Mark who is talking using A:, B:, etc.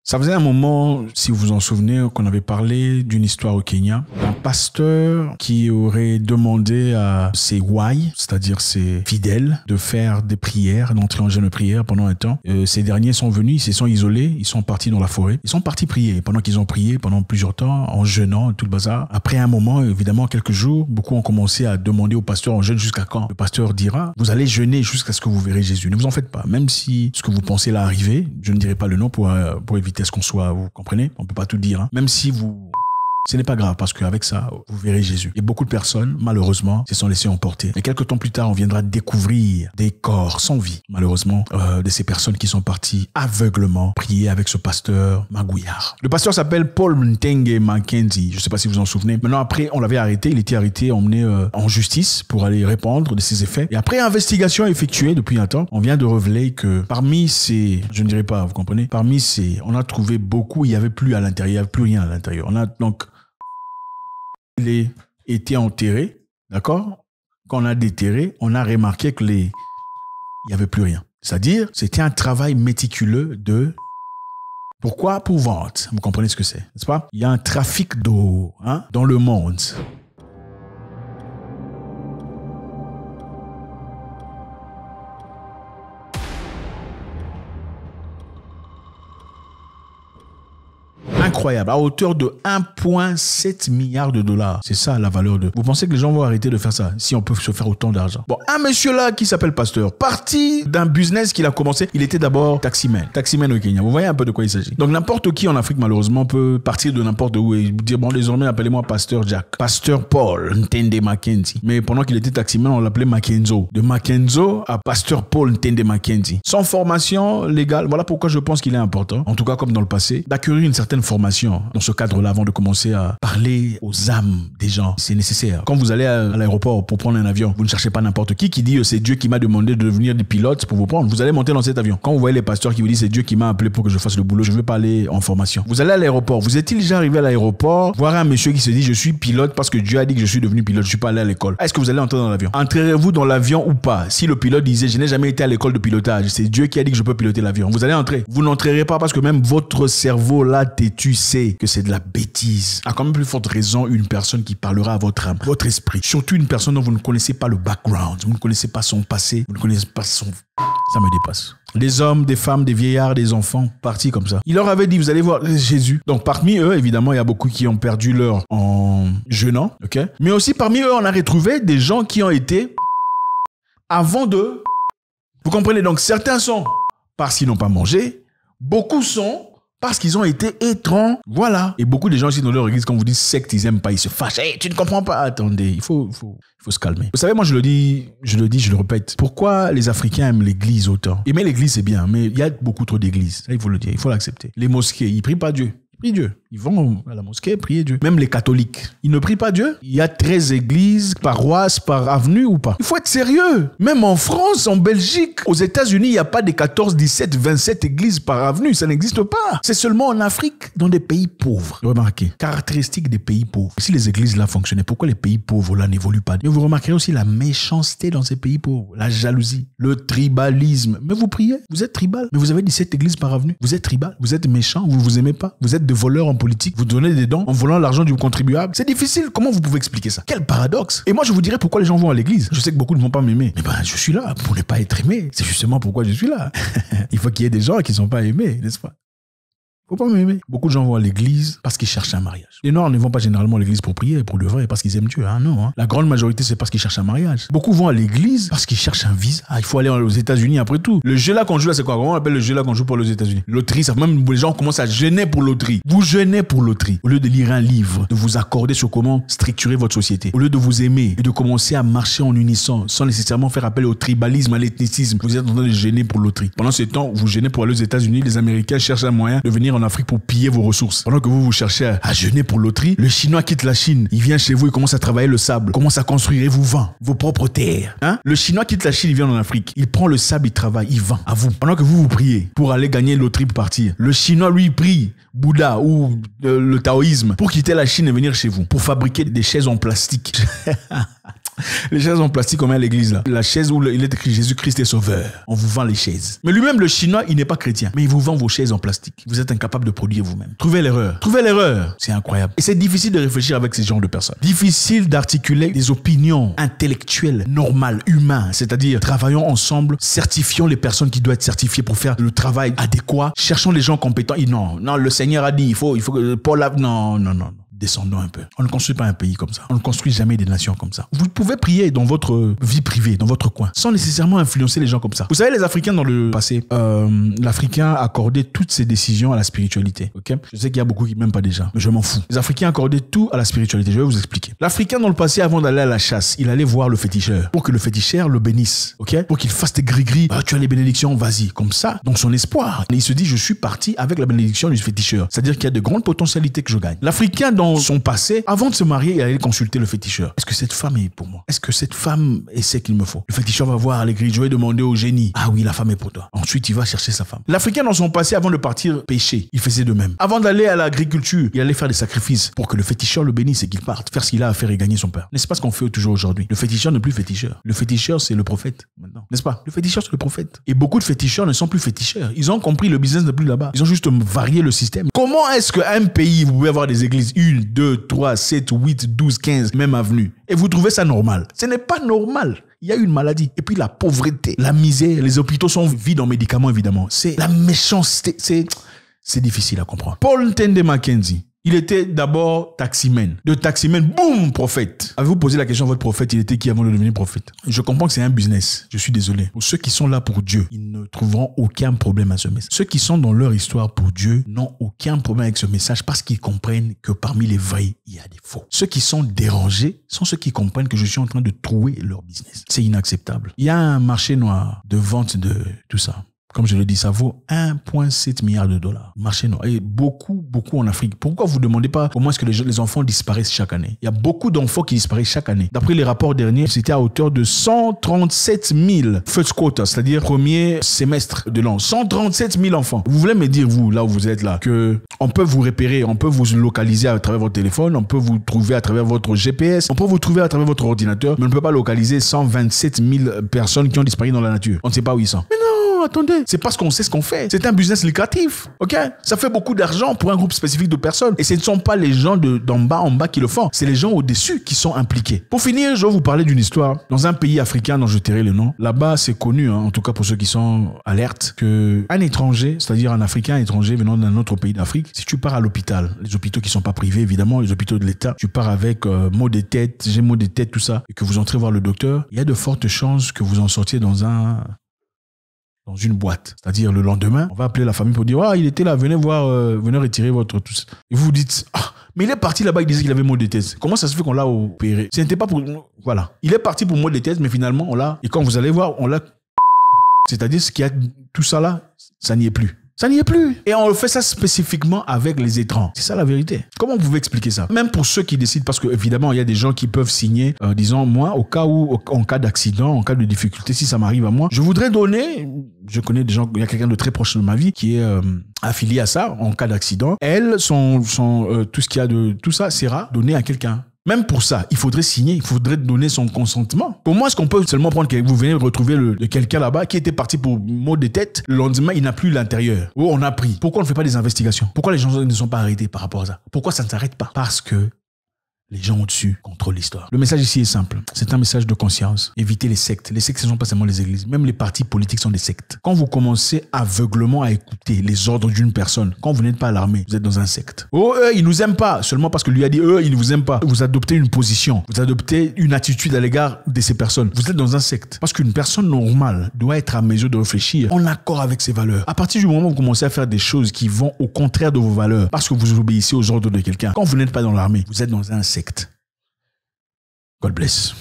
A: Ça faisait un moment, si vous vous en souvenez, qu'on avait parlé d'une histoire au Kenya. Un pasteur qui aurait demandé à ses wai, c'est-à-dire ses fidèles, de faire des prières, d'entrer en jeûne de prière pendant un temps. Ces derniers sont venus, ils se sont isolés, ils sont partis dans la forêt. Ils sont partis prier. Pendant qu'ils ont prié, pendant plusieurs temps, en jeûnant, tout le bazar. Après un moment, évidemment, quelques jours, beaucoup ont commencé à demander au pasteur en jeûne jusqu'à quand. Le pasteur dira, vous allez jeûner jusqu'à ce que vous verrez Jésus. Ne vous en faites pas. Même si ce que vous pensez là arriver, je ne dirai pas le nom pour éviter ce qu'on soit, vous comprenez? On peut pas tout dire, hein. Même si vous... Ce n'est pas grave parce qu'avec ça, vous verrez Jésus. Et beaucoup de personnes, malheureusement, se sont laissées emporter. Et quelques temps plus tard, on viendra découvrir des corps sans vie, malheureusement, de ces personnes qui sont parties aveuglement prier avec ce pasteur magouillard. Le pasteur s'appelle Paul Ntenge Mackenzie. Je ne sais pas si vous vous en souvenez. Maintenant, après, on l'avait arrêté. Il était arrêté, emmené en justice pour aller répondre de ses effets. Et après investigation effectuée depuis un temps, on vient de révéler que parmi ces, je ne dirais pas, vous comprenez, parmi ces, on a trouvé beaucoup, il n'y avait plus à l'intérieur, il n'y avait plus rien à l'intérieur. On a donc il a été enterré, d'accord? Quand on a déterré, on a remarqué que il n'y avait plus rien. C'est-à-dire, c'était un travail méticuleux de... Pourquoi? Pour vente. Vous comprenez ce que c'est, n'est-ce pas? Il y a un trafic d'eau, hein, dans le monde. Incroyable, à hauteur de 1,7 milliard de dollars. C'est ça la valeur de... Vous pensez que les gens vont arrêter de faire ça si on peut se faire autant d'argent? Bon, un monsieur là qui s'appelle Pasteur, parti d'un business qu'il a commencé, il était d'abord taximan au Kenya. Vous voyez un peu de quoi il s'agit. Donc n'importe qui en Afrique malheureusement peut partir de n'importe où et dire bon désormais appelez-moi Pasteur Jack, Pasteur Paul Ntende Mackenzie. Mais pendant qu'il était taximan on l'appelait Mackenzo. De Mackenzo à Pasteur Paul Ntende Mackenzie. Sans formation légale, voilà pourquoi je pense qu'il est important, en tout cas comme dans le passé, d'acquérir une certaine formation dans ce cadre-là avant de commencer à parler aux âmes des gens. C'est nécessaire. Quand vous allez à l'aéroport pour prendre un avion, vous ne cherchez pas n'importe qui dit c'est Dieu qui m'a demandé de devenir des pilotes pour vous prendre. Vous allez monter dans cet avion. Quand vous voyez les pasteurs qui vous disent c'est Dieu qui m'a appelé pour que je fasse le boulot, je ne veux pas aller en formation. Vous allez à l'aéroport. Vous êtes-il déjà arrivé à l'aéroport voir un monsieur qui se dit je suis pilote parce que Dieu a dit que je suis devenu pilote, je suis pas allé à l'école. Est-ce que vous allez entrer dans l'avion? Entrerez-vous dans l'avion ou pas? Si le pilote disait je n'ai jamais été à l'école de pilotage, c'est Dieu qui a dit que je peux piloter l'avion. Vous allez entrer. Vous n'entrerez pas parce que même votre cerveau là têtu sait que c'est de la bêtise. À quand même plus forte raison, une personne qui parlera à votre âme, votre esprit. Surtout une personne dont vous ne connaissez pas le background, vous ne connaissez pas son passé, vous ne connaissez pas son... Ça me dépasse. Des hommes, des femmes, des vieillards, des enfants, partis comme ça. Il leur avait dit, vous allez voir Jésus. Donc parmi eux, évidemment, il y a beaucoup qui ont perdu l'heure en jeûnant, ok? Mais aussi parmi eux, on a retrouvé des gens qui ont été avant de... Vous comprenez? Donc certains sont parce qu'ils n'ont pas mangé, beaucoup sont parce qu'ils ont été étranges. Voilà. Et beaucoup de gens ici dans leur église, quand vous dites secte, ils n'aiment pas, ils se fâchent. Hey, tu ne comprends pas. Attendez, il faut se calmer. Vous savez, moi, je le dis, je le répète. Pourquoi les Africains aiment l'église autant? Aimer l'église, c'est bien, mais il y a beaucoup trop d'églises. Ça, il faut le dire, il faut l'accepter. Les mosquées, ils prient pas Dieu. Ils prient Dieu. Ils vont à la mosquée prier Dieu. Même les catholiques, ils ne prient pas Dieu. Il y a 13 églises, paroisses par avenue ou pas? Il faut être sérieux. Même en France, en Belgique, aux États-Unis, il n'y a pas des 14, 17, 27 églises par avenue. Ça n'existe pas. C'est seulement en Afrique, dans des pays pauvres. Remarquez, caractéristique des pays pauvres. Si les églises là fonctionnaient, pourquoi les pays pauvres là n'évoluent pas? Mais vous remarquerez aussi la méchanceté dans ces pays pauvres, la jalousie, le tribalisme. Mais vous priez, vous êtes tribal. Mais vous avez 17 églises par avenue. Vous êtes tribal, vous êtes méchant, vous vous aimez pas. Vous êtes des voleurs en politique, vous donnez des dons en volant l'argent du contribuable. C'est difficile. Comment vous pouvez expliquer ça? Quel paradoxe. Et moi, je vous dirais pourquoi les gens vont à l'église. Je sais que beaucoup ne vont pas m'aimer. Mais je suis là pour ne pas être aimé. C'est justement pourquoi je suis là. Il faut qu'il y ait des gens qui ne sont pas aimés, n'est-ce pas? Faut pas m'aimer. Beaucoup de gens vont à l'église parce qu'ils cherchent un mariage. Les Noirs ne vont pas généralement à l'église pour prier, pour le vrai, parce qu'ils aiment Dieu. Hein, non. Hein. La grande majorité, c'est parce qu'ils cherchent un mariage. Beaucoup vont à l'église parce qu'ils cherchent un visa. Il faut aller aux États-Unis après tout. Le jeu là qu'on joue là, c'est quoi? Comment on appelle le jeu là qu'on joue pour les États-Unis? Loterie, ça même les gens commencent à jeûner pour loterie. Vous jeûnez pour loterie. Au lieu de lire un livre, de vous accorder sur comment structurer votre société, au lieu de vous aimer et de commencer à marcher en unisson sans nécessairement faire appel au tribalisme, à l'ethnicisme, vous êtes en train de jeûner pour loterie. Pendant ce temps, vous jeûnez pour aller aux États-Unis. Les Américains cherchent un moyen de venir en Afrique pour piller vos ressources. Pendant que vous cherchez à jeûner pour loterie, le Chinois quitte la Chine. Il vient chez vous, il commence à travailler le sable, commence à construire et vous vend vos propres terres. Hein? Le Chinois quitte la Chine, il vient en Afrique. Il prend le sable, il travaille, il vend à vous. Pendant que vous priez pour aller gagner loterie pour partir. Le Chinois, lui, prie Bouddha ou le taoïsme pour quitter la Chine et venir chez vous, pour fabriquer des chaises en plastique. Les chaises en plastique comme à l'église là. La chaise où il est écrit Jésus-Christ est sauveur. On vous vend les chaises. Mais lui-même, le chinois, il n'est pas chrétien. Mais il vous vend vos chaises en plastique. Vous êtes incapable de produire vous-même. Trouvez l'erreur. Trouvez l'erreur. C'est incroyable. Et c'est difficile de réfléchir avec ces genres de personnes. Difficile d'articuler des opinions intellectuelles, normales, humaines. C'est-à-dire, travaillons ensemble, certifions les personnes qui doivent être certifiées pour faire le travail adéquat. Cherchons les gens compétents. Et non, le Seigneur a dit, il faut que Paul a... Non. Descendons un peu. On ne construit pas un pays comme ça. On ne construit jamais des nations comme ça. Vous pouvez prier dans votre vie privée, dans votre coin, sans nécessairement influencer les gens comme ça. Vous savez, les Africains dans le passé, l'Africain accordait toutes ses décisions à la spiritualité. Ok? Je sais qu'il y a beaucoup qui m'aiment pas déjà, mais je m'en fous. Les Africains accordaient tout à la spiritualité. Je vais vous expliquer. L'Africain dans le passé, avant d'aller à la chasse, il allait voir le féticheur pour que le féticheur le bénisse. Ok? Pour qu'il fasse tes gris-gris. Ah, tu as les bénédictions, vas-y. Comme ça, donc son espoir. Et il se dit, je suis parti avec la bénédiction du féticheur. C'est-à-dire qu'il y a de grandes potentialités que je gagne. L'Africain dans son passé, avant de se marier, il allait consulter le féticheur. Est-ce que cette femme est pour moi? Est-ce que cette femme est ce qu'il me faut? Le féticheur va voir les grilles, je vais demander au génie. Ah oui, la femme est pour toi. Ensuite, il va chercher sa femme. L'Africain, dans son passé, avant de partir pêcher, il faisait de même. Avant d'aller à l'agriculture, il allait faire des sacrifices pour que le féticheur le bénisse et qu'il parte faire ce qu'il a à faire et gagner son père. N'est-ce pas ce qu'on fait toujours aujourd'hui? Le féticheur n'est plus féticheur. Le féticheur, c'est le prophète maintenant. N'est-ce pas? Le féticheur, c'est le prophète. Et beaucoup de féticheurs ne sont plus féticheurs. Ils ont compris le business n'est plus là-bas. Ils ont juste varié le système. Comment est-ce qu'un pays, vous pouvez avoir des églises 1, 2, 3, 7, 8, 12, 15, même avenue, et vous trouvez ça normal? Ce n'est pas normal. Il y a une maladie. Et puis la pauvreté, la misère, les hôpitaux sont vides en médicaments, évidemment. C'est la méchanceté. C'est difficile à comprendre. Paul Ntende Mackenzie, il était d'abord taximan. De taximan, boum, prophète. Avez-vous posé la question à votre prophète, il était qui avant de devenir prophète? Je comprends que c'est un business. Je suis désolé. Pour ceux qui sont là pour Dieu, ils ne trouveront aucun problème à ce message. Ceux qui sont dans leur histoire pour Dieu n'ont aucun problème avec ce message parce qu'ils comprennent que parmi les vrais, il y a des faux. Ceux qui sont dérangés sont ceux qui comprennent que je suis en train de trouer leur business. C'est inacceptable. Il y a un marché noir de vente de tout ça. Comme je le dis, ça vaut 1,7 milliard de dollars. Marché noir. Et beaucoup en Afrique. Pourquoi vous ne demandez pas comment est-ce que les enfants disparaissent chaque année? Il y a beaucoup d'enfants qui disparaissent chaque année. D'après les rapports derniers, c'était à hauteur de 137 000 first quarter, c'est-à-dire premier semestre de l'an. 137 000 enfants. Vous voulez me dire, vous, là où vous êtes là, que on peut vous repérer, on peut vous localiser à travers votre téléphone, on peut vous trouver à travers votre GPS, on peut vous trouver à travers votre ordinateur, mais on ne peut pas localiser 127 000 personnes qui ont disparu dans la nature. On ne sait pas où ils sont. Mais non, attendez. C'est parce qu'on sait ce qu'on fait. C'est un business lucratif. Ok? Ça fait beaucoup d'argent pour un groupe spécifique de personnes. Et ce ne sont pas les gens d'en bas en bas qui le font. C'est les gens au-dessus qui sont impliqués. Pour finir, je vais vous parler d'une histoire. Dans un pays africain dont je tairai le nom, là-bas, c'est connu, en tout cas pour ceux qui sont alertes, qu'un étranger, c'est-à-dire un Africain étranger venant d'un autre pays d'Afrique, si tu pars à l'hôpital, les hôpitaux qui ne sont pas privés, évidemment, les hôpitaux de l'État, tu pars avec maux de tête, j'ai maux de tête, tout ça, et que vous entrez voir le docteur, il y a de fortes chances que vous en sortiez dans une boîte. C'est-à-dire le lendemain, on va appeler la famille pour dire « Ah, il était là, venez voir, venez retirer votre... » tout ça. Et vous vous dites « Ah, mais il est parti là-bas, il disait qu'il avait maux de tête. Comment ça se fait qu'on l'a opéré? Ce n'était pas pour... » Voilà. Il est parti pour maux de tête, mais finalement, on l'a... Et quand vous allez voir, on l'a... C'est-à-dire ce qu'il y a... Tout ça là, ça n'y est plus. Ça n'y est plus. Et on fait ça spécifiquement avec les étrangers. C'est ça la vérité. Comment vous pouvez expliquer ça? Même pour ceux qui décident, parce que évidemment, il y a des gens qui peuvent signer, disons, moi, au cas où, en cas d'accident, en cas de difficulté, si ça m'arrive à moi, je voudrais donner, je connais des gens, il y a quelqu'un de très proche de ma vie qui est affilié à ça, en cas d'accident. Elle, tout ce qu'il y a de, tout ça sera donné à quelqu'un. Même pour ça, il faudrait signer, il faudrait donner son consentement. Comment est-ce qu'on peut seulement prendre que vous venez retrouver quelqu'un là-bas qui était parti pour maux de tête, le lendemain, il n'a plus l'intérieur. Oh, on a pris. Pourquoi on ne fait pas des investigations? Pourquoi les gens ne sont pas arrêtés par rapport à ça? Pourquoi ça ne s'arrête pas? Parce que les gens au-dessus contrôlent l'histoire. Le message ici est simple. C'est un message de conscience. Évitez les sectes. Les sectes, ce ne sont pas seulement les églises. Même les partis politiques sont des sectes. Quand vous commencez aveuglement à écouter les ordres d'une personne, quand vous n'êtes pas à l'armée, vous êtes dans un secte. Oh, eux, ils nous aiment pas. Seulement parce que lui a dit, eux, ils ne vous aiment pas. Vous adoptez une position. Vous adoptez une attitude à l'égard de ces personnes. Vous êtes dans un secte. Parce qu'une personne normale doit être à mesure de réfléchir en accord avec ses valeurs. À partir du moment où vous commencez à faire des choses qui vont au contraire de vos valeurs, parce que vous obéissez aux ordres de quelqu'un, quand vous n'êtes pas dans l'armée, vous êtes dans un secte. God bless.